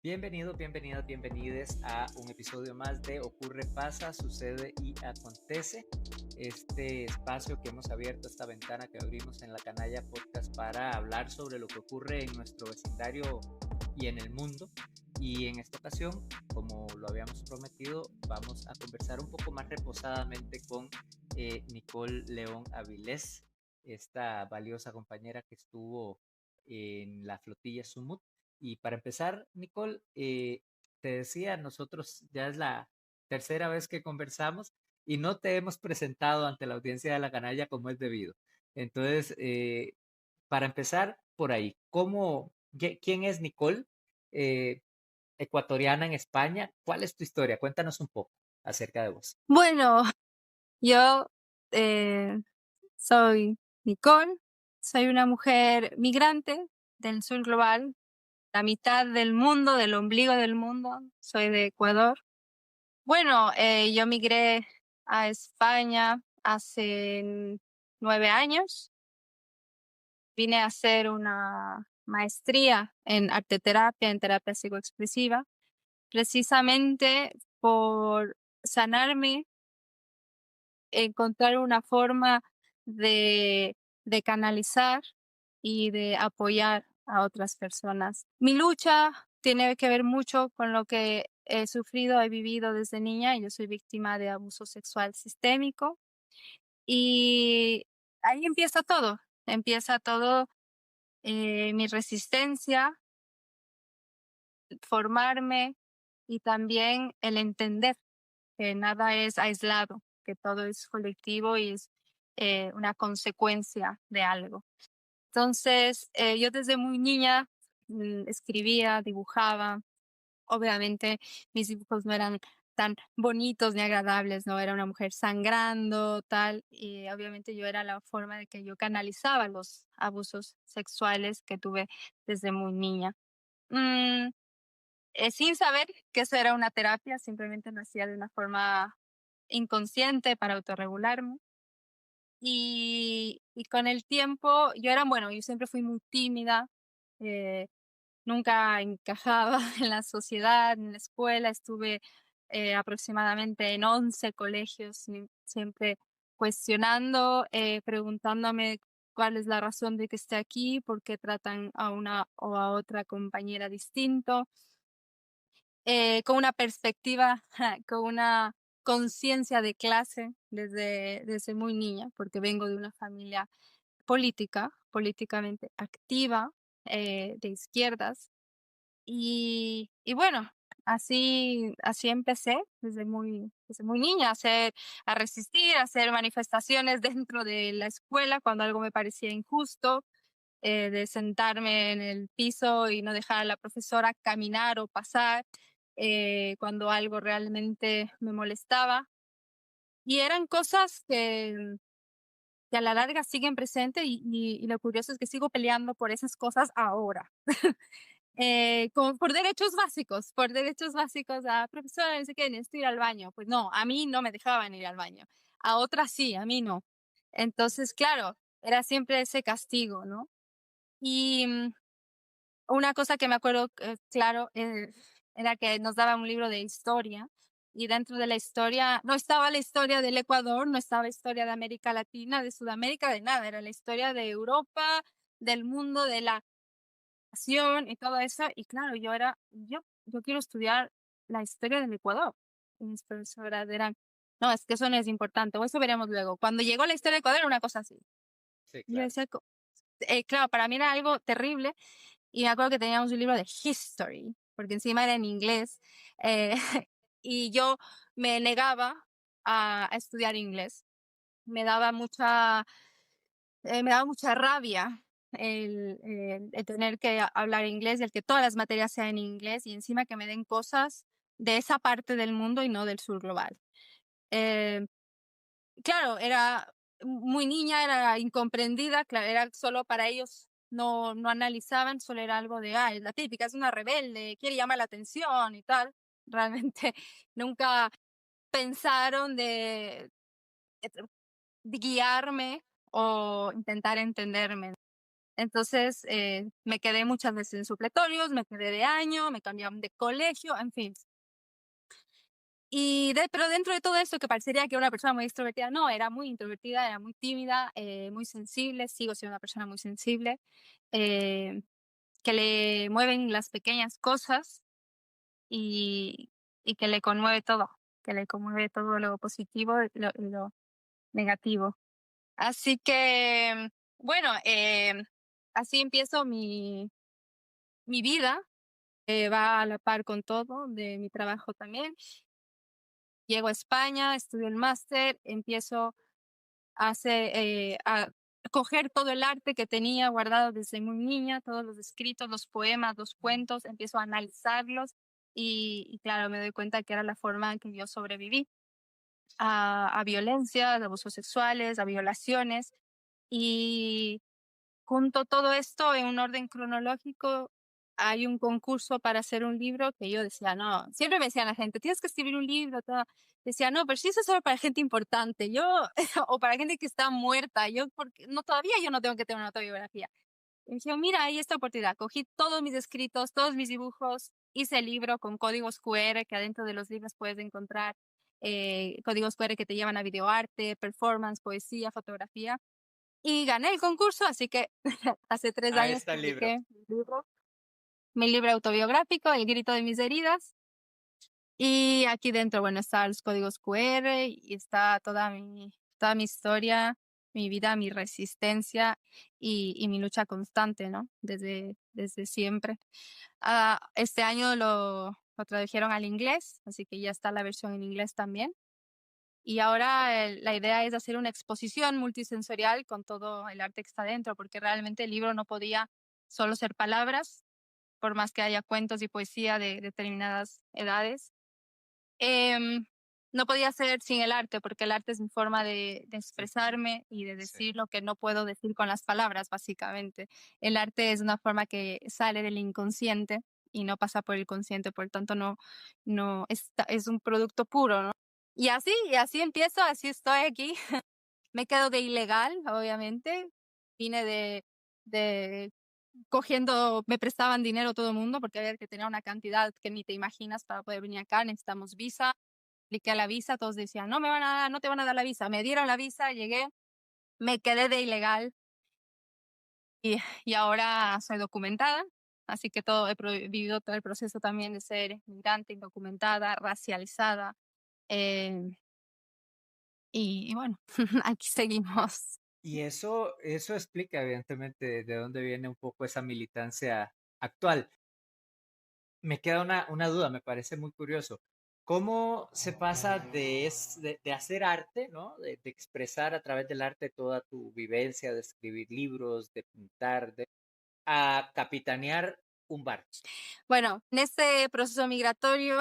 Bienvenidos, bienvenidas, bienvenides a un episodio más de Ocurre, Pasa, Sucede y Acontece. Este espacio que hemos abierto, esta ventana que abrimos en la Canalla Podcast para hablar sobre lo que ocurre en nuestro vecindario y en el mundo. Y en esta ocasión, como lo habíamos prometido, vamos a conversar un poco más reposadamente con Nicole León Avilés, esta valiosa compañera que estuvo en la flotilla Sumut. Y para empezar, Nicole, te decía, nosotros ya es la tercera vez que conversamos y no te hemos presentado ante la audiencia de la canalla como es debido. Entonces, para empezar por ahí, ¿quién es Nicole? Eh, Ecuatoriana en España. ¿Cuál es tu historia? Cuéntanos un poco acerca de vos. Bueno, yo soy Nicole, soy una mujer migrante del sur global, la mitad del mundo, del ombligo del mundo, soy de Ecuador. Bueno, yo migré a España hace 9 años, vine a hacer una maestría en arteterapia, en terapia psicoexpresiva, precisamente por sanarme, encontrar una forma de, de canalizar y de apoyar a otras personas. Mi lucha tiene que ver mucho con lo que he sufrido, he vivido desde niña. Yo soy víctima de abuso sexual sistémico y ahí empieza todo, mi resistencia, formarme y también el entender que nada es aislado, que todo es colectivo y es una consecuencia de algo. Entonces, yo desde muy niña escribía, dibujaba. Obviamente mis dibujos no eran tan bonitos ni agradables, ¿no? Era una mujer sangrando, tal, y obviamente yo era la forma de que yo canalizaba los abusos sexuales que tuve desde muy niña. Mm, Sin saber que eso era una terapia, simplemente lo hacía de una forma inconsciente para autorregularme. Y con el tiempo, yo siempre fui muy tímida, eh, nunca encajaba en la sociedad, en la escuela, estuve aproximadamente en 11 colegios, siempre cuestionando, preguntándome cuál es la razón de que esté aquí, por qué tratan a una o a otra compañera distinto, con una perspectiva, con una conciencia de clase desde muy niña, porque vengo de una familia políticamente activa, de izquierdas. Y bueno, así empecé desde muy niña a resistir, a hacer manifestaciones dentro de la escuela cuando algo me parecía injusto, de sentarme en el piso y no dejar a la profesora caminar o pasar, cuando algo realmente me molestaba. Y eran cosas que a la larga siguen presentes y lo curioso es que sigo peleando por esas cosas ahora. Por derechos básicos profesora, no sé qué, necesito ir al baño. Pues no, a mí no me dejaban ir al baño. A otras sí, a mí no. Entonces, claro, era siempre ese castigo, ¿no? Y una cosa que me acuerdo, claro, era que nos daban un libro de historia y dentro de la historia no estaba la historia del Ecuador, no estaba la historia de América Latina, de Sudamérica, de nada, era la historia de Europa, del mundo, de la nación y todo eso. Y claro, yo quiero estudiar la historia del Ecuador. Y mis profesoras eran, no, es que eso no es importante, o eso veremos luego. Cuando llegó la historia del Ecuador era una cosa así. Sí, Yo claro. decía, claro, para mí era algo terrible. Y me acuerdo que teníamos un libro de history, porque encima era en inglés, eh, y yo me negaba a estudiar inglés. Me daba mucha, Me daba mucha rabia el tener que hablar inglés y el que todas las materias sean en inglés y encima que me den cosas de esa parte del mundo y no del sur global. Eh, claro, era muy niña, era incomprendida, claro, era solo para ellos, no analizaban, solo era algo de, es la típica, es una rebelde, quiere llamar la atención y tal. Realmente nunca pensaron de guiarme o intentar entenderme. Entonces, me quedé muchas veces en supletorios, me quedé de año, me cambiaron de colegio, en fin. Pero dentro de todo esto, que parecería que era una persona muy extrovertida, no, era muy introvertida, era muy tímida, muy sensible, sigo siendo una persona muy sensible, eh, que le mueven las pequeñas cosas y, y que le conmueve todo lo positivo y lo negativo. Así que, bueno, así empiezo mi vida, va a la par con todo de mi trabajo también. Llego a España, estudio el máster, empiezo a coger todo el arte que tenía guardado desde muy niña, todos los escritos, los poemas, los cuentos, empiezo a analizarlos y claro, me doy cuenta que era la forma en que yo sobreviví a violencias, a abusos sexuales, a violaciones y junto todo esto en un orden cronológico. Hay un concurso para hacer un libro que yo decía, no, siempre me decían la gente, tienes que escribir un libro, todo. Decía, no, pero si eso es solo para gente importante, yo, o para gente que está muerta, yo, porque no, todavía yo no tengo que tener una autobiografía. Y dije, mira, hay esta oportunidad. Cogí todos mis escritos, todos mis dibujos, hice el libro con códigos QR, que adentro de los libros puedes encontrar códigos QR que te llevan a videoarte, performance, poesía, fotografía. Y gané el concurso, así que hace 3 Ahí años está el libro. publiqué mi libro autobiográfico, El grito de mis heridas. Y aquí dentro, bueno, están los códigos QR y está toda mi historia, mi vida, mi resistencia y mi lucha constante, ¿no? Desde siempre. Este año lo tradujeron al inglés, así que ya está la versión en inglés también. Y ahora la idea es hacer una exposición multisensorial con todo el arte que está dentro, porque realmente el libro no podía solo ser palabras, por más que haya cuentos y poesía de determinadas edades. Em, no podía ser sin el arte, porque el arte es mi forma de expresarme y de Sí. decir lo que no puedo decir con las palabras, básicamente. El arte es una forma que sale del inconsciente y no pasa por el consciente, por tanto no es un producto puro, ¿no? Y así empiezo, así estoy aquí. Me quedo de ilegal, obviamente. Vine de cogiendo, me prestaban dinero todo el mundo porque había que tener una cantidad que ni te imaginas para poder venir acá. Necesitamos visa. Apliqué a la visa, todos decían, no me van a dar, no te van a dar la visa. Me dieron la visa, llegué, me quedé de ilegal y ahora soy documentada. Así que vivido todo el proceso también de ser migrante, indocumentada, racializada. eh, y bueno, aquí seguimos. Y eso explica evidentemente de dónde viene un poco esa militancia actual. Me queda una duda, me parece muy curioso. ¿Cómo se pasa de hacer arte, ¿no? De expresar a través del arte toda tu vivencia, de escribir libros, de pintar, a capitanear un barco? Bueno, en este proceso migratorio,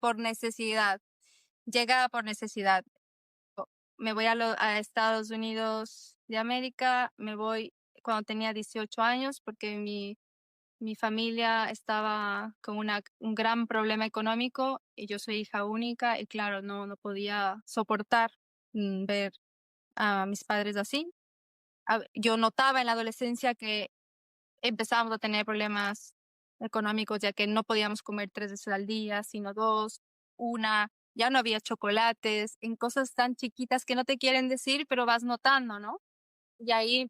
por necesidad, llega por necesidad. Me voy a Estados Unidos de América, me voy cuando tenía 18 años porque mi familia estaba con un gran problema económico y yo soy hija única y claro, no podía soportar ver a mis padres así. Yo notaba en la adolescencia que empezábamos a tener problemas económicos, ya que no podíamos comer 3 veces al día, sino 2, una, ya no había chocolates, en cosas tan chiquitas que no te quieren decir, pero vas notando, ¿no? Y ahí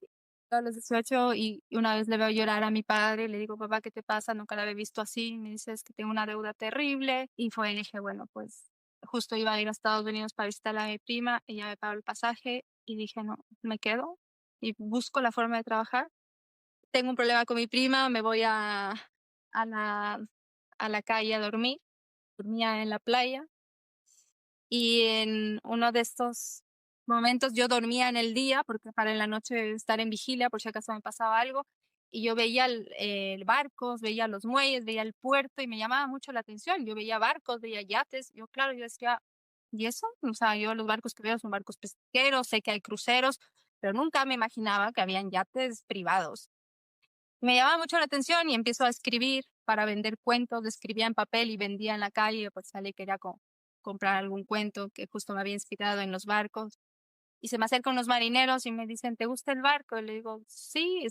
a los 18 y una vez le veo llorar a mi padre, le digo, papá, ¿qué te pasa? Nunca la había visto así. Me dice, es que tengo una deuda terrible. Y fue, y dije, bueno, pues justo iba a ir a Estados Unidos para visitar a mi prima, ella me pagó el pasaje y dije, no, me quedo y busco la forma de trabajar. Tengo un problema con mi prima, me voy a la, a la calle a dormir. Dormía en la playa y en uno de estos momentos yo dormía en el día porque para en la noche estar en vigilia por si acaso me pasaba algo y yo veía el barcos, veía los muelles, veía el puerto y me llamaba mucho la atención. Yo veía barcos, veía yates. Yo, claro, yo decía, ¿y eso? O sea, yo los barcos que veo son barcos pesqueros, sé que hay cruceros, pero nunca me imaginaba que habían yates privados. Me llamaba mucho la atención y empiezo a escribir para vender cuentos, escribía en papel y vendía en la calle, pues salí y quería comprar algún cuento que justo me había inspirado en los barcos. y se me acercan unos marineros y me dicen, ¿te gusta el barco? Y le digo, sí,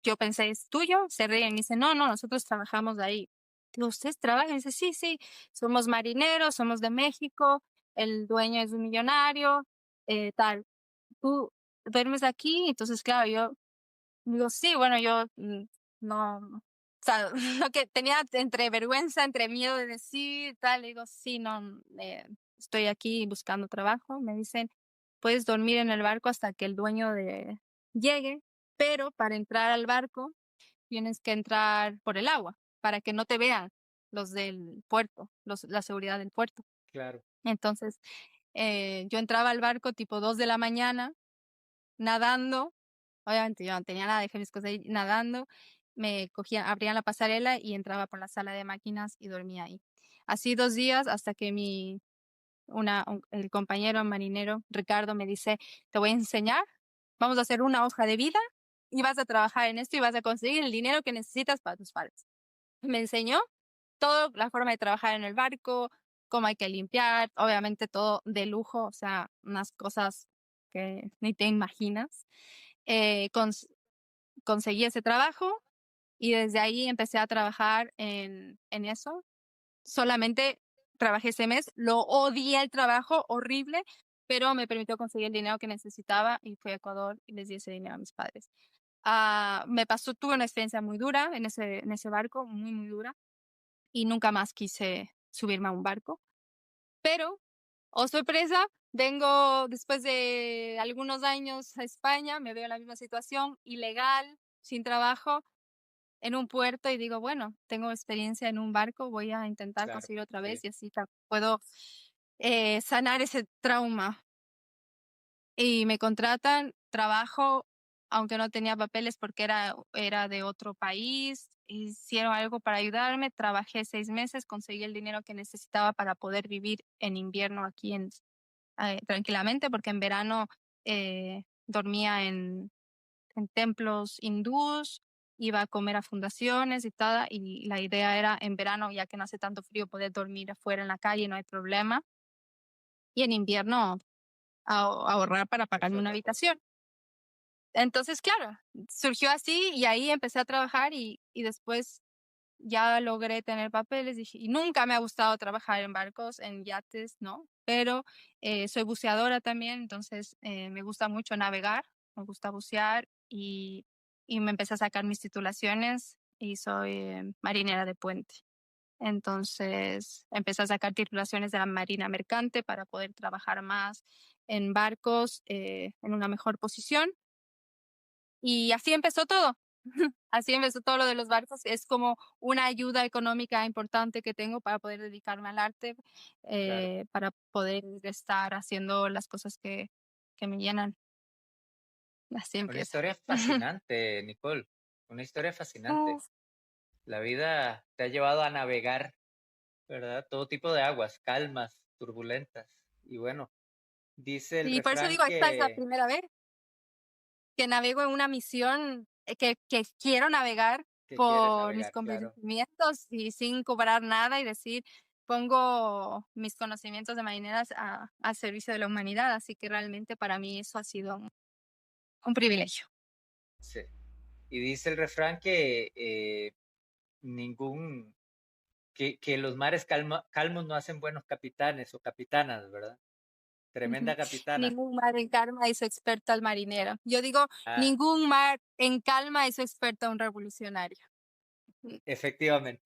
yo pensé, ¿es tuyo? Se ríen y me dicen, no, no, nosotros trabajamos ahí. Digo, ¿ustedes trabajan? Y dice, sí, sí, somos marineros, somos de México, el dueño es un millonario, tal. ¿Tú duermes aquí? Entonces, claro, yo digo, sí, bueno, yo no, o sea, lo que tenía entre vergüenza, entre miedo de decir, tal, le digo, sí, no, estoy aquí buscando trabajo. Me dicen, puedes dormir en el barco hasta que el dueño llegue, pero para entrar al barco tienes que entrar por el agua, para que no te vean los del puerto, la seguridad del puerto. Claro, Entonces, yo entraba al barco tipo 2 de la mañana, nadando. Obviamente yo no tenía nada, dejé mis cosas ahí nadando, me cogían, abrían la pasarela y entraba por la sala de máquinas y dormía ahí. Así 2 días hasta que el compañero marinero, Ricardo, me dice, te voy a enseñar, vamos a hacer una hoja de vida y vas a trabajar en esto y vas a conseguir el dinero que necesitas para tus padres. Me enseñó toda la forma de trabajar en el barco, cómo hay que limpiar, obviamente todo de lujo, o sea, unas cosas que ni te imaginas. Eh, cons- Conseguí ese trabajo y desde ahí empecé a trabajar en eso. Solamente trabajé ese mes, lo odié el trabajo, horrible, pero me permitió conseguir el dinero que necesitaba y fui a Ecuador y les di ese dinero a mis padres. Tuve una experiencia muy dura en ese barco, muy, muy dura, y nunca más quise subirme a un barco. Pero, oh sorpresa, vengo después de algunos años a España, me veo en la misma situación, ilegal, sin trabajo, en un puerto y digo, bueno, tengo experiencia en un barco, voy a intentar claro, conseguir otra sí, vez y así puedo sanar ese trauma. Y me contratan, trabajo, aunque no tenía papeles porque era de otro país, hicieron algo para ayudarme, trabajé 6 meses, conseguí el dinero que necesitaba para poder vivir en invierno aquí tranquilamente, porque en verano dormía en templos hindús, iba a comer a fundaciones y tal, y la idea era en verano, ya que no hace tanto frío, poder dormir afuera en la calle, no hay problema, y en invierno ahorrar para es pagarme una otra cosa. habitación. Entonces, claro, surgió así y ahí empecé a trabajar y después ya logré tener papeles y nunca me ha gustado trabajar en barcos, en yates, ¿no? Pero soy buceadora también, entonces me gusta mucho navegar, me gusta bucear y me empecé a sacar mis titulaciones y soy marinera de puente. Entonces empecé a sacar titulaciones de la Marina Mercante para poder trabajar más en barcos en una mejor posición. Y así empezó todo. Así empezó todo lo de los barcos. Es como una ayuda económica importante que tengo para poder dedicarme al arte, Claro. para poder estar haciendo las cosas que me llenan. Así Una empieza. historia fascinante, Nicole, una historia fascinante. La vida te ha llevado a navegar, ¿verdad? Todo tipo de aguas, calmas, turbulentas. Y bueno, dice el Y por eso refrán digo, esta es la primera vez que navego en una misión que quiero navegar que quieres por mis navegar, claro. conocimientos y sin cobrar nada y decir, pongo mis conocimientos de marineras al servicio de la humanidad. Así que realmente para mí eso ha sido un privilegio. Sí. Y dice el refrán que ningún, que los mares calmos no hacen buenos capitanes o capitanas, ¿verdad? Tremenda capitana. Ningún mar en calma hizo experto al marinero. Yo digo, Ah, ningún mar en calma hizo experto a un revolucionario. Mm. efectivamente.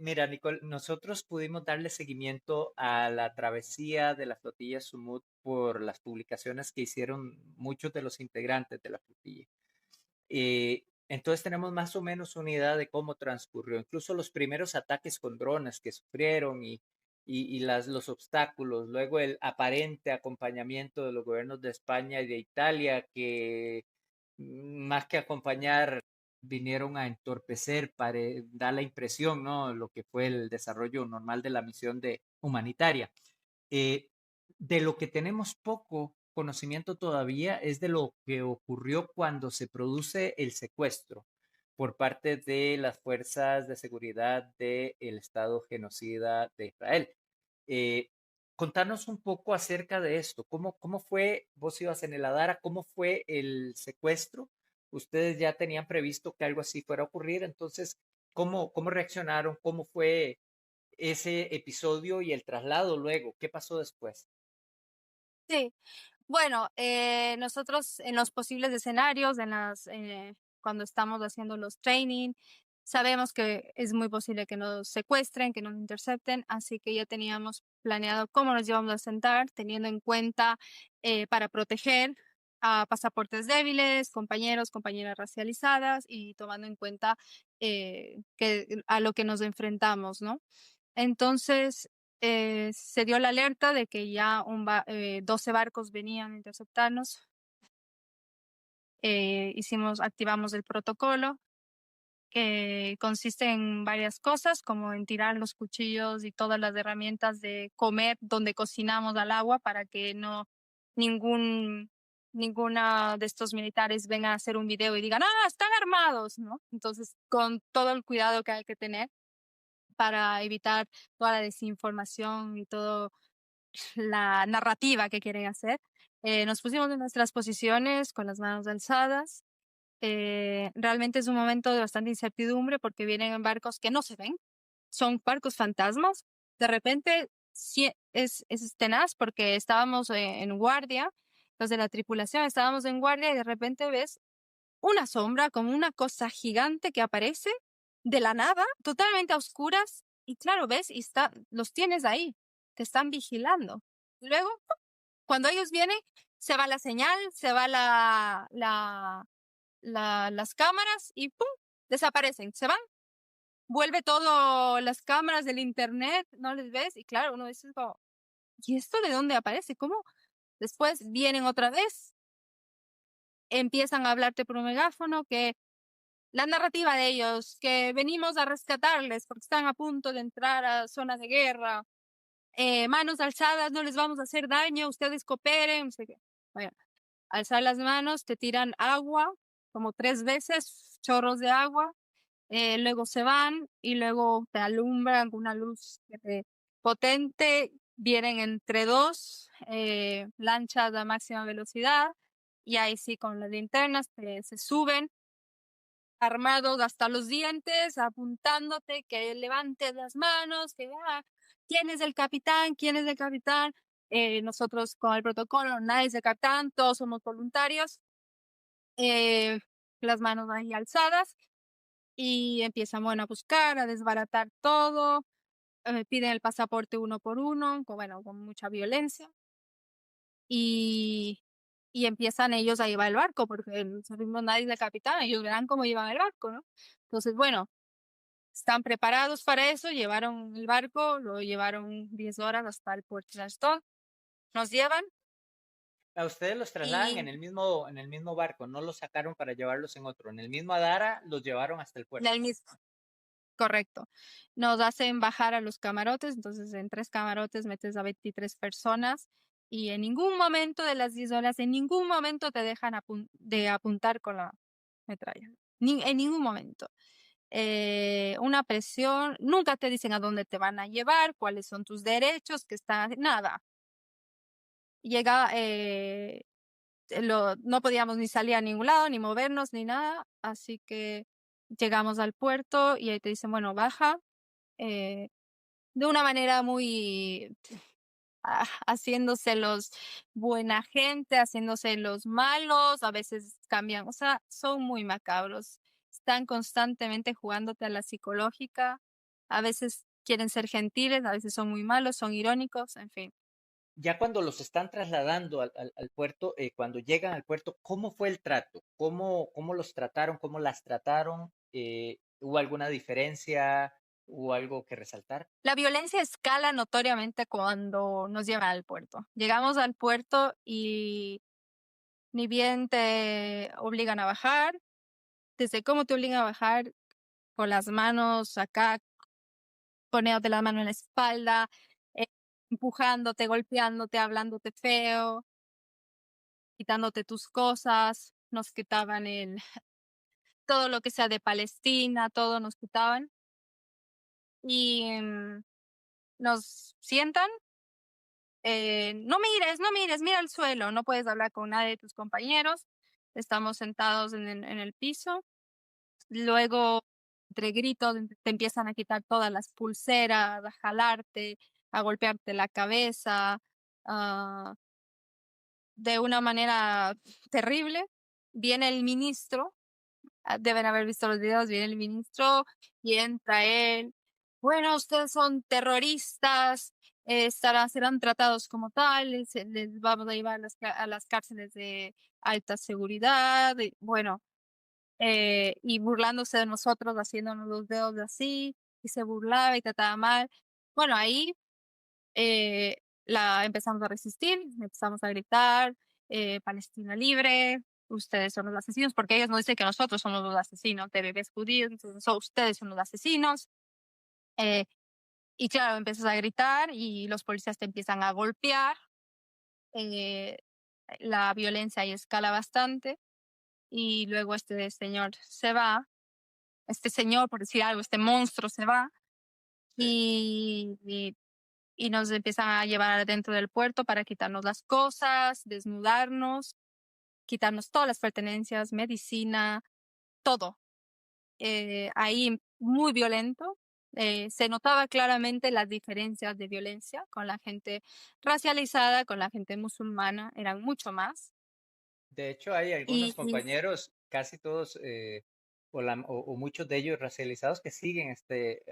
Mira, Nicole, nosotros pudimos darle seguimiento a la travesía de la flotilla Sumut por las publicaciones que hicieron muchos de los integrantes de la flotilla. Entonces tenemos más o menos una idea de cómo transcurrió, incluso los primeros ataques con drones que sufrieron y los obstáculos, luego el aparente acompañamiento de los gobiernos de España y de Italia que más que acompañar vinieron a entorpecer, para dar la impresión, ¿no? Lo que fue el desarrollo normal de la misión humanitaria. Eh, de lo que tenemos poco conocimiento todavía es de lo que ocurrió cuando se produce el secuestro por parte de las fuerzas de seguridad del Estado genocida de Israel. Eh, Contanos un poco acerca de esto. ¿Cómo fue? Vos ibas en el Adara, ¿cómo fue el secuestro? Ustedes ya tenían previsto que algo así fuera a ocurrir, entonces, ¿cómo reaccionaron? ¿Cómo fue ese episodio y el traslado luego? ¿Qué pasó después? Sí, bueno, nosotros en los posibles escenarios, cuando estamos haciendo los training, sabemos que es muy posible que nos secuestren, que nos intercepten, así que ya teníamos planeado cómo nos íbamos a sentar, teniendo en cuenta para proteger a pasaportes débiles, compañeros, compañeras racializadas y tomando en cuenta a lo que nos enfrentamos, ¿no? Entonces, se dio la alerta de que ya 12 barcos venían a interceptarnos. Activamos el protocolo, que consiste en varias cosas, como en tirar los cuchillos y todas las herramientas de comer donde cocinamos al agua para que ningún, ninguna de estos militares venga a hacer un video y digan, ah, están armados, ¿no? Entonces, con todo el cuidado que hay que tener para evitar toda la desinformación y toda la narrativa que quieren hacer. Nos pusimos en nuestras posiciones con las manos alzadas. Realmente es un momento de bastante incertidumbre porque vienen en barcos que no se ven, son barcos fantasmas. De repente sí, es tenaz porque estábamos en guardia, los de la tripulación estábamos en guardia y de repente ves una sombra, como una cosa gigante que aparece de la nada, totalmente a oscuras, y claro, ves, los tienes ahí, te están vigilando. Luego, cuando ellos vienen, se va la señal, se va las cámaras y ¡pum! Desaparecen, se van. Vuelve todo las cámaras del internet, no les ves, y claro, uno dice como, ¿y esto de dónde aparece? ¿Cómo? Después vienen otra vez, empiezan a hablarte por un megáfono que la narrativa de ellos, que venimos a rescatarles porque están a punto de entrar a zonas de guerra, manos alzadas, no les vamos a hacer daño, ustedes cooperen, no sé qué. Bueno, alzar las manos, te tiran agua, como 3 veces, chorros de agua, luego se van y luego te alumbran con una luz potente, vienen entre dos lanchas a máxima velocidad y ahí sí con las linternas se suben armados hasta los dientes, apuntándote que levantes las manos, que ¿quién es el capitán? ¿Quién es el capitán? Nosotros con el protocolo, nadie es el capitán, todos somos voluntarios, eh, las manos ahí alzadas y empiezan, bueno, a buscar, a desbaratar todo, piden el pasaporte uno por uno, con mucha violencia y, y empiezan ellos a llevar el barco, porque no sabemos nadie es el capitán, ellos verán cómo llevan el barco, ¿no? Entonces, bueno, están preparados para eso, llevaron el barco, lo llevaron 10 horas hasta el puerto de Astor, nos llevan A ustedes los trasladan y en el mismo barco, no los sacaron para llevarlos en otro. En el mismo Adara los llevaron hasta el en puerto. el mismo, correcto, nos hacen bajar a los camarotes, entonces en 3 camarotes metes a 23 personas y en ningún momento de las 10 horas, en ningún momento te dejan de apuntar con la metralla, en ningún momento. Una presión, nunca te dicen a dónde te van a llevar, cuáles son tus derechos, nada. Llega, no podíamos ni salir a ningún lado, ni movernos, ni nada, así que llegamos al puerto y ahí te dicen, bueno, baja, eh, de una manera muy haciéndose los buena gente, haciéndose los malos, a veces cambian, o sea, son muy macabros, están constantemente jugándote a la psicológica, a veces quieren ser gentiles, a veces son muy malos, son irónicos, en fin. Ya cuando los están trasladando al puerto, cuando llegan al puerto, ¿cómo fue el trato? ¿Cómo los trataron? ¿Cómo las trataron? ¿Hubo alguna diferencia? ¿Hubo algo que resaltar? La violencia escala notoriamente cuando nos llevan al puerto. Llegamos al puerto y ni bien te obligan a bajar, desde cómo te obligan a bajar, con las manos acá, poniéndote la mano en la espalda, eh, empujándote, golpeándote, hablándote feo, quitándote tus cosas, nos quitaban todo lo que sea de Palestina, todo nos quitaban y nos sientan no mires, no mires, mira al suelo, no puedes hablar con nadie de tus compañeros, estamos sentados en el piso. Luego, entre gritos, te empiezan a quitar todas las pulseras, a jalarte, a golpearte la cabeza, ah, de una manera terrible. Viene el ministro, deben haber visto los videos, viene el ministro y entra él. Bueno, ustedes son terroristas, serán tratados como tales, les vamos a llevar a las cárceles de alta seguridad. Y, bueno, y burlándose de nosotros, haciéndonos los dedos así, y se burlaba y trataba mal. Bueno, ahí empezamos a resistir, empezamos a gritar, Palestina libre, ustedes son los asesinos, porque ellos no dicen que nosotros somos los asesinos de bebés judíos, entonces ustedes son los asesinos. eh, y claro, empiezas a gritar y los policías te empiezan a golpear. eh, la violencia ahí escala bastante y luego este señor se va, este señor, por decir algo, este monstruo se va Sí. y nos empiezan a llevar dentro del puerto para quitarnos las cosas, desnudarnos, quitarnos todas las pertenencias, medicina, todo. Ahí muy violento. Se notaba claramente las diferencias de violencia con la gente racializada, con la gente musulmana, eran mucho más. De hecho, hay algunos Y compañeros, casi todos, o muchos de ellos racializados, que siguen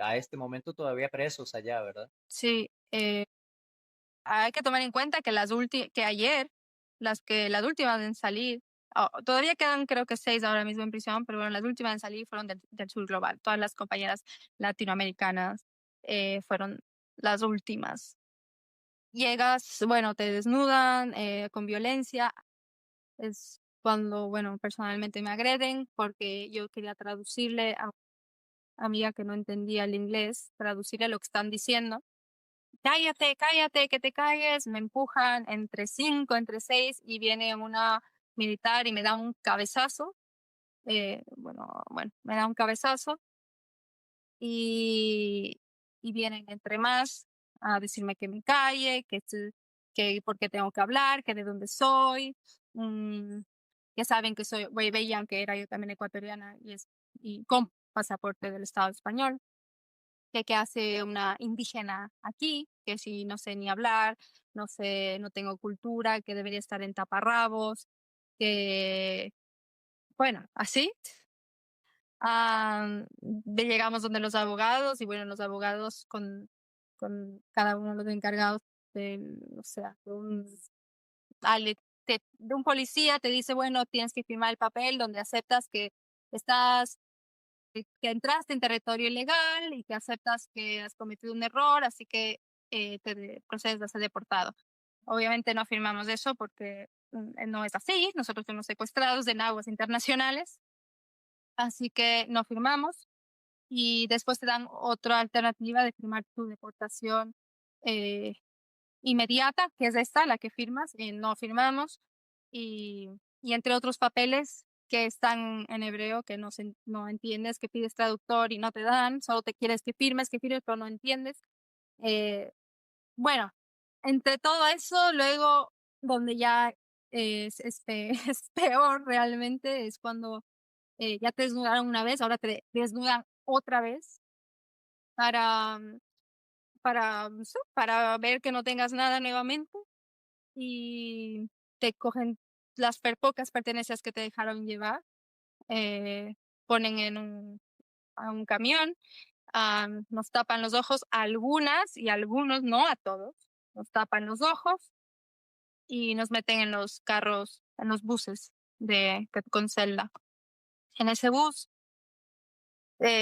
a este momento todavía presos allá, ¿verdad? sí, hay que tomar en cuenta que que ayer, las últimas en salir, todavía quedan creo que 6 ahora mismo en prisión, pero bueno, las últimas en salir fueron del Sur Global. Todas las compañeras latinoamericanas fueron las últimas. Llegas, bueno, te desnudan con violencia. Es cuando, bueno, personalmente me agreden porque yo quería traducirle a una amiga que no entendía el inglés, traducirle lo que están diciendo. Cállate, cállate, que te calles. Me empujan entre 5, entre 6 y viene una militar y me da un cabezazo. Bueno, me da un cabezazo y, y vienen entre más a decirme que me calle, que por qué tengo que hablar, que de dónde soy. Mm, ya saben que veían que era yo también ecuatoriana y con pasaporte del Estado español, que qué hace una indígena aquí, que si no sé ni hablar, no sé, no tengo cultura, que debería estar en taparrabos, que, bueno, así. Llegamos donde los abogados y bueno, los abogados con cada uno de los encargados o sea, de un policía te dice, bueno, tienes que firmar el papel donde aceptas que estás que entraste en territorio ilegal y que aceptas que has cometido un error, así que procedes a ser deportado. Obviamente no firmamos eso porque no es así, nosotros fuimos secuestrados en aguas internacionales, así que no firmamos y después te dan otra alternativa de firmar tu deportación eh, inmediata, que es esta, la que firmas, y no firmamos, y, y entre otros papeles que están en hebreo que no entiendes, que pides traductor y no te dan, solo te quieres que firmes, pero no entiendes. Eh, bueno, entre todo eso, luego donde ya es peor realmente es cuando ya te desnudaron una vez, ahora te desnudan otra vez para, no sé, para ver que no tengas nada nuevamente y te cogen las pocas pertenencias que te dejaron llevar, eh, ponen a un camión, nos tapan los ojos, algunas y algunos, no a todos, nos tapan los ojos y nos meten en los carros, en los buses con celda. En ese bus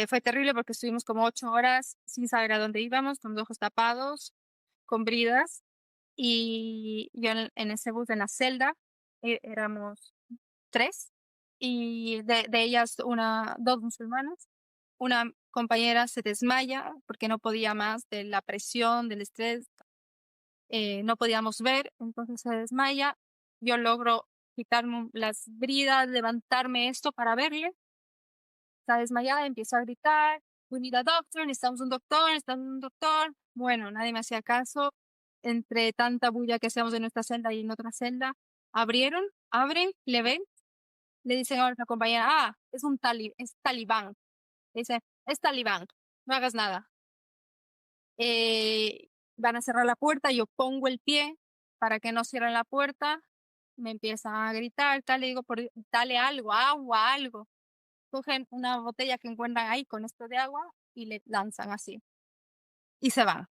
fue terrible porque estuvimos como 8 horas sin saber a dónde íbamos, con los ojos tapados, con bridas. Y yo en ese bus, en la celda, éramos 3 y de ellas dos musulmanas. Una compañera se desmaya porque no podía más de la presión, del estrés, no podíamos ver, entonces se desmaya. Yo logro quitarme las bridas, levantarme esto para verle. Está desmayada, empiezo a gritar, we need a doctor, necesitamos un doctor, necesitamos un doctor. Bueno, nadie me hacía caso. entre tanta bulla que hacíamos en nuestra celda y en otra celda, abren, le ven, le dicen a nuestra compañera, es talibán. Dice, es talibán, no hagas nada. Eh, Van a cerrar la puerta, yo pongo el pie para que no cierren la puerta, me empiezan a gritar, tal, le digo, dale algo, agua, algo. Cogen una botella que encuentran ahí con esto de agua y le lanzan así y se van.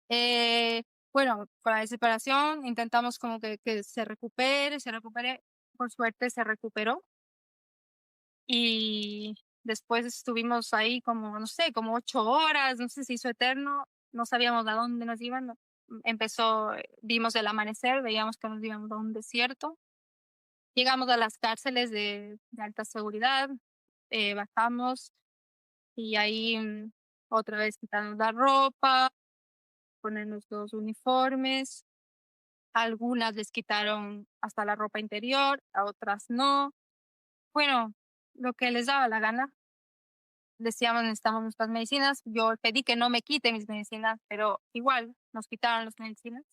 Eh, bueno, con la desesperación intentamos como que se recupere. Por suerte se recuperó y después estuvimos ahí como, no sé, como 8 horas, no sé, se hizo eterno, no sabíamos a dónde nos iban. Vimos el amanecer, veíamos que nos íbamos a un desierto. Llegamos a las cárceles de alta seguridad, bajamos y ahí otra vez quitarnos la ropa, ponernos los uniformes. A algunas les quitaron hasta la ropa interior, a otras no. Bueno, lo que les daba la gana. Decíamos, necesitamos nuestras medicinas. Yo pedí que no me quiten mis medicinas, pero igual nos quitaron las medicinas.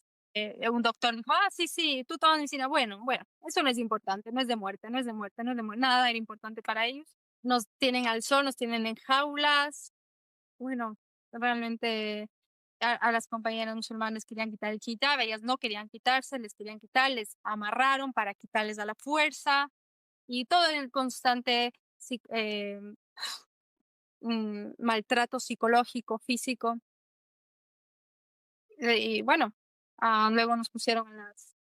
Un doctor dijo, sí, sí, tú tomas medicina. Bueno, eso no es importante, no es de muerte, no es de muerte, no es de muerte. Nada era importante para ellos. Nos tienen al sol, nos tienen en jaulas. Bueno, realmente a las compañeras musulmanas querían quitar el hijab, ellas no querían quitarse, les querían quitar, les amarraron para quitarles a la fuerza y todo en el constante maltrato psicológico, físico. Y bueno, luego nos pusieron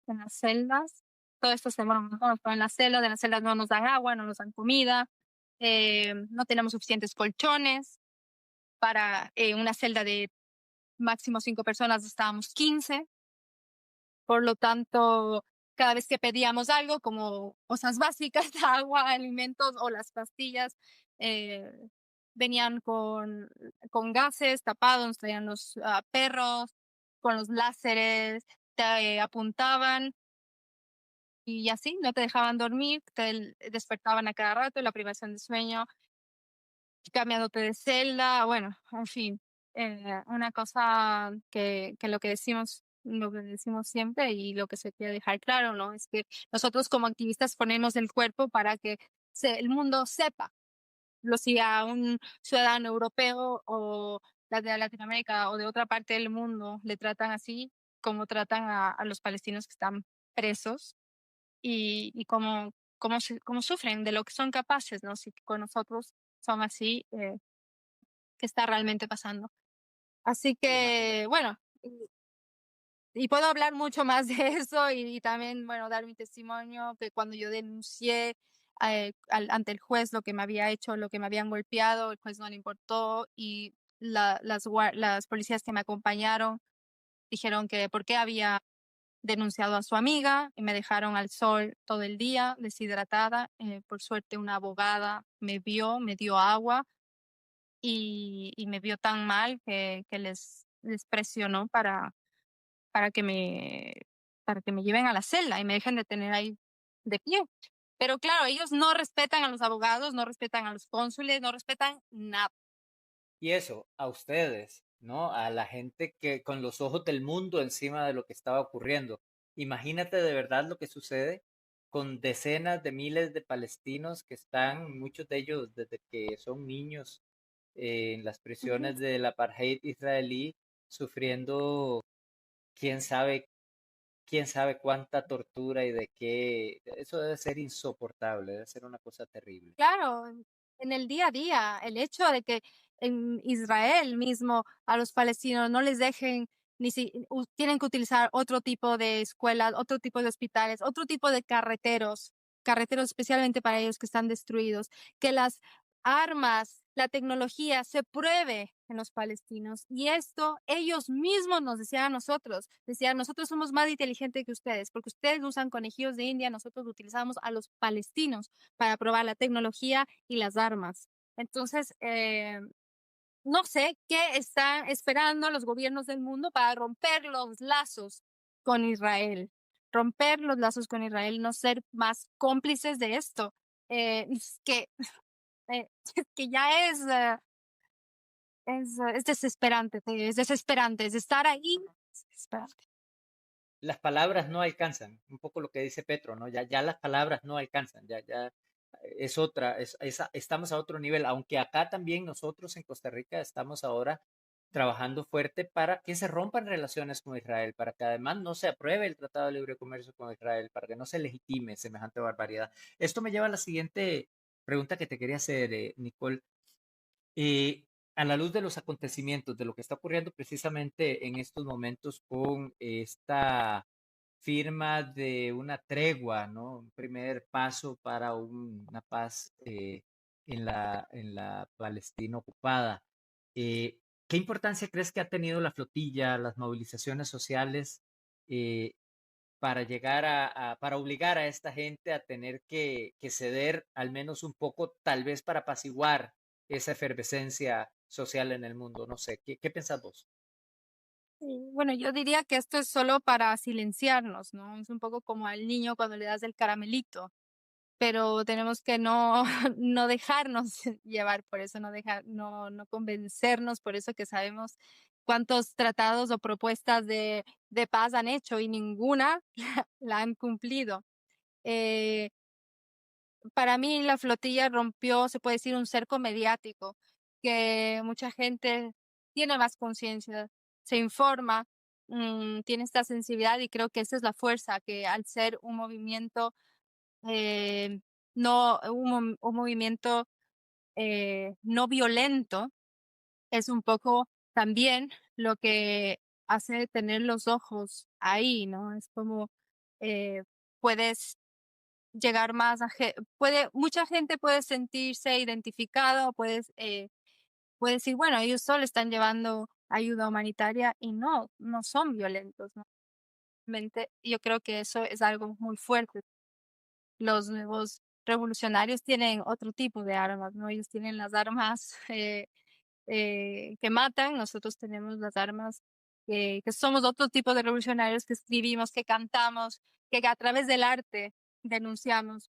en las celdas. Todo esto bueno, nos ponen en las celdas no nos dan agua, no nos dan comida, no tenemos suficientes colchones. Para una celda de máximo 5 personas estábamos 15. Por lo tanto, cada vez que pedíamos algo, como cosas básicas, agua, alimentos o las pastillas, eh, venían con gases tapados, nos traían los perros, con los láseres, te apuntaban y así, no te dejaban dormir, te despertaban a cada rato, la privación de sueño, cambiándote de celda, bueno, en fin, una cosa que lo que decimos siempre y lo que se quiere dejar claro, ¿no? Es que nosotros como activistas ponemos el cuerpo para que el mundo sepa, si a un ciudadano europeo o de Latinoamérica o de otra parte del mundo le tratan así, como tratan a los palestinos que están presos y cómo sufren de lo que son capaces, ¿no? Si con nosotros son así, ¿qué está realmente pasando? Así Imagínate. que, bueno, y puedo hablar mucho más de eso y también, bueno, dar mi testimonio que cuando yo denuncié ante el juez lo que me había hecho, lo que me habían golpeado, el juez no le importó y las policías que me acompañaron dijeron que por qué había denunciado a su amiga y me dejaron al sol todo el día, deshidratada. Por suerte una abogada me vio, me dio agua y me vio tan mal que les presionó para que me, para que me lleven a la celda y me dejen de tener ahí de pie. Pero claro, ellos no respetan a los abogados, no respetan a los cónsules, no respetan nada. Y eso, a ustedes, ¿no? A la gente que con los ojos del mundo encima de lo que estaba ocurriendo. Imagínate de verdad lo que sucede con decenas de miles de palestinos que están, muchos de ellos desde que son niños, en las Ujú. prisiones del apartheid israelí, sufriendo quién sabe, quién sabe cuánta tortura y de qué. Eso debe ser insoportable, debe ser una cosa terrible. Claro, en el día a día, el hecho de que en Israel mismo a los palestinos no les dejen tienen que utilizar otro tipo de escuelas, otro tipo de hospitales, otro tipo de carreteros especialmente para ellos que están destruidos, que las armas, la tecnología se pruebe en los palestinos. Y esto ellos mismos nos decían a nosotros, decían, nosotros somos más inteligentes que ustedes, porque ustedes usan conejillos de India, nosotros utilizamos a los palestinos para probar la tecnología y las armas. Entonces, no sé qué están esperando los gobiernos del mundo para romper los lazos con Israel, romper los lazos con Israel, no ser más cómplices de esto. Eh, es que ya es desesperante, es desesperante, es estar ahí Espérate. Las palabras no alcanzan, un poco lo que dice Petro, ¿no? Ya las palabras no alcanzan, ya es otra, estamos a otro nivel, aunque acá también nosotros en Costa Rica estamos ahora trabajando fuerte para que se rompan relaciones con Israel, para que además no se apruebe el Tratado de Libre Comercio con Israel, para que no se legitime semejante barbaridad. Esto me lleva a la siguiente pregunta que te quería hacer, Nicole. Eh, a la luz de los acontecimientos, de lo que está ocurriendo precisamente en estos momentos con esta firma de una tregua, ¿no? Un primer paso para una paz en la Palestina ocupada. ¿Qué importancia crees que ha tenido la flotilla, las movilizaciones sociales eh, para llegar para obligar a esta gente a tener que ceder al menos un poco, tal vez para apaciguar esa efervescencia social en el mundo? No sé, ¿qué pensás vos? Bueno, yo diría que esto es solo para silenciarnos, ¿no? Es un poco como al niño cuando le das el caramelito, pero tenemos que no, no dejarnos llevar por eso, no convencernos por eso, que sabemos cuántos tratados o propuestas de paz han hecho y ninguna la han cumplido. Eh, para mí la flotilla rompió, se puede decir, un cerco mediático, que mucha gente tiene más conciencia, se informa, tiene esta sensibilidad, y creo que esa es la fuerza, que al ser un movimiento, eh, no, un movimiento no violento, es un poco también lo que hace tener los ojos ahí, ¿no? Es como eh, puedes llegar más mucha gente puede sentirse identificado, puede decir, bueno, ellos solo están llevando ayuda humanitaria y no son violentos, ¿no? Yo creo que eso es algo muy fuerte. Los nuevos revolucionarios tienen otro tipo de armas, ¿no? Ellos tienen las armas que matan, nosotros tenemos las armas que somos otro tipo de revolucionarios, que escribimos, que cantamos, que a través del arte denunciamos,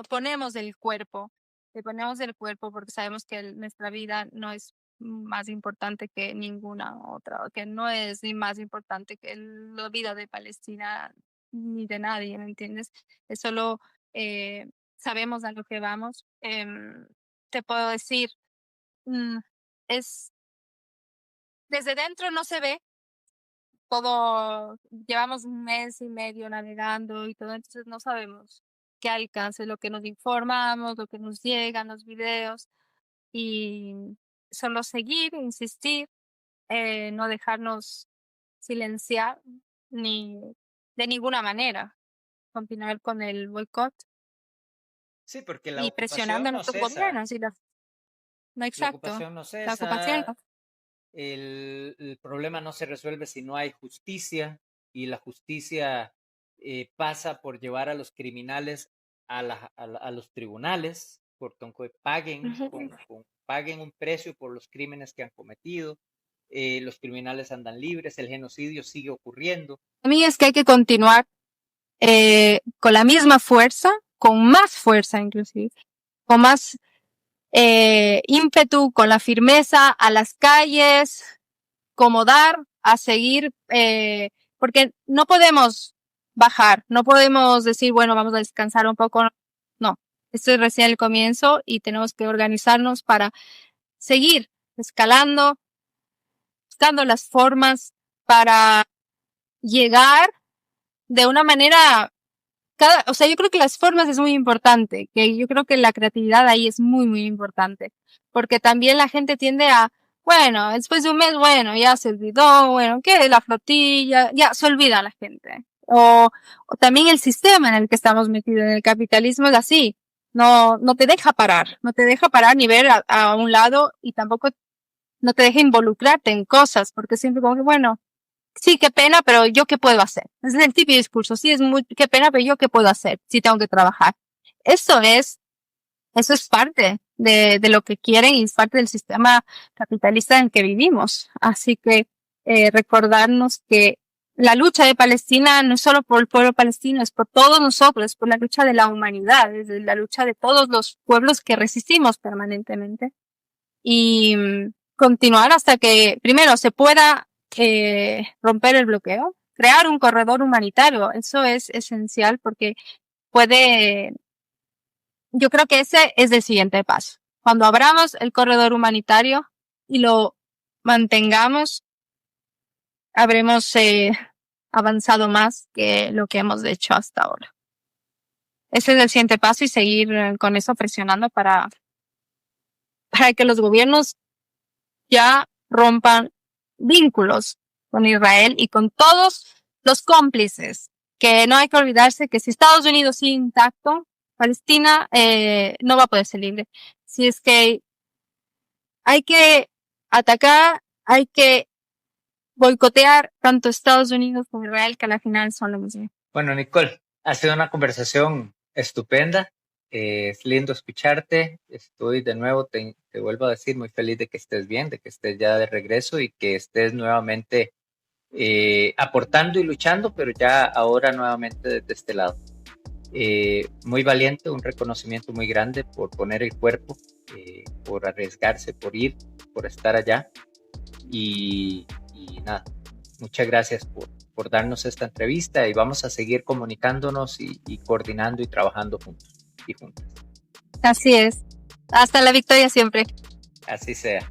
ponemos el cuerpo, le ponemos el cuerpo porque sabemos que nuestra vida no es más importante que ninguna otra, que no es ni más importante que la vida de Palestina ni de nadie, ¿me entiendes? Es solo sabemos a lo que vamos. Te puedo decir, mm, es desde dentro no se ve todo, llevamos un mes y medio navegando y todo, entonces no sabemos qué alcance, lo que nos informamos, lo que nos llegan, los videos, y solo seguir, insistir, no dejarnos silenciar ni de ninguna manera, continuar con el boicot Sí, porque la y presionando ocupación a no nuestros cesa, gobiernos no, la exacto, ocupación no la ocupación cesa, no. el problema no se resuelve si no hay justicia, y la justicia pasa por llevar a los criminales a los tribunales, por tanto paguen, Ujú. paguen un precio por los crímenes que han cometido. Los criminales andan libres, el genocidio sigue ocurriendo. A mí es que hay que continuar con la misma fuerza, con más fuerza inclusive, con más ímpetu, con la firmeza a las calles, como dar, a seguir, porque no podemos bajar, no podemos decir, bueno, vamos a descansar un poco. No, esto es recién el comienzo y tenemos que organizarnos para seguir escalando, buscando las formas para llegar de una manera o sea, yo creo que las formas es muy importante, que yo creo que la creatividad ahí es muy, muy importante, porque también la gente tiende a, bueno, después de un mes, bueno, ya se olvidó, bueno, ¿qué? La flotilla, ya se olvida la gente. O también el sistema en el que estamos metidos, en el capitalismo es así, no te deja parar, no te deja parar ni ver a un lado, y tampoco no te deja involucrarte en cosas, porque siempre como que, bueno, sí, qué pena, pero yo qué puedo hacer. Ese es el típico discurso. Sí, qué pena, pero yo qué puedo hacer si tengo que trabajar. Eso es, eso es parte de lo que quieren, y es parte del sistema capitalista en el que vivimos. Así que recordarnos que la lucha de Palestina no es solo por el pueblo palestino, es por todos nosotros, es por la lucha de la humanidad, es la lucha de todos los pueblos que resistimos permanentemente. Y continuar hasta que primero se pueda romper el bloqueo, crear un corredor humanitario. Eso es esencial porque yo creo que ese es el siguiente paso. Cuando abramos el corredor humanitario y lo mantengamos, habremos avanzado más que lo que hemos hecho hasta ahora. Ese es el siguiente paso y seguir con eso presionando para que los gobiernos ya rompan vínculos con Israel y con todos los cómplices. Que no hay que olvidarse que si Estados Unidos sigue intacto, Palestina no va a poder ser libre. Si es que hay que atacar, hay que boicotear tanto Estados Unidos como Israel, que a la final son lo mismo. Bueno, Nicole, ha sido una conversación estupenda. Es lindo escucharte. Estoy de nuevo, te vuelvo a decir, muy feliz de que estés bien, de que estés ya de regreso y que estés nuevamente aportando y luchando, pero ya ahora nuevamente desde este lado. Muy valiente, un reconocimiento muy grande por poner el cuerpo, por arriesgarse, por ir, por estar allá. Y nada, muchas gracias por darnos esta entrevista y vamos a seguir comunicándonos y coordinando y trabajando juntos y juntas. Así es. Hasta la victoria siempre. Así sea.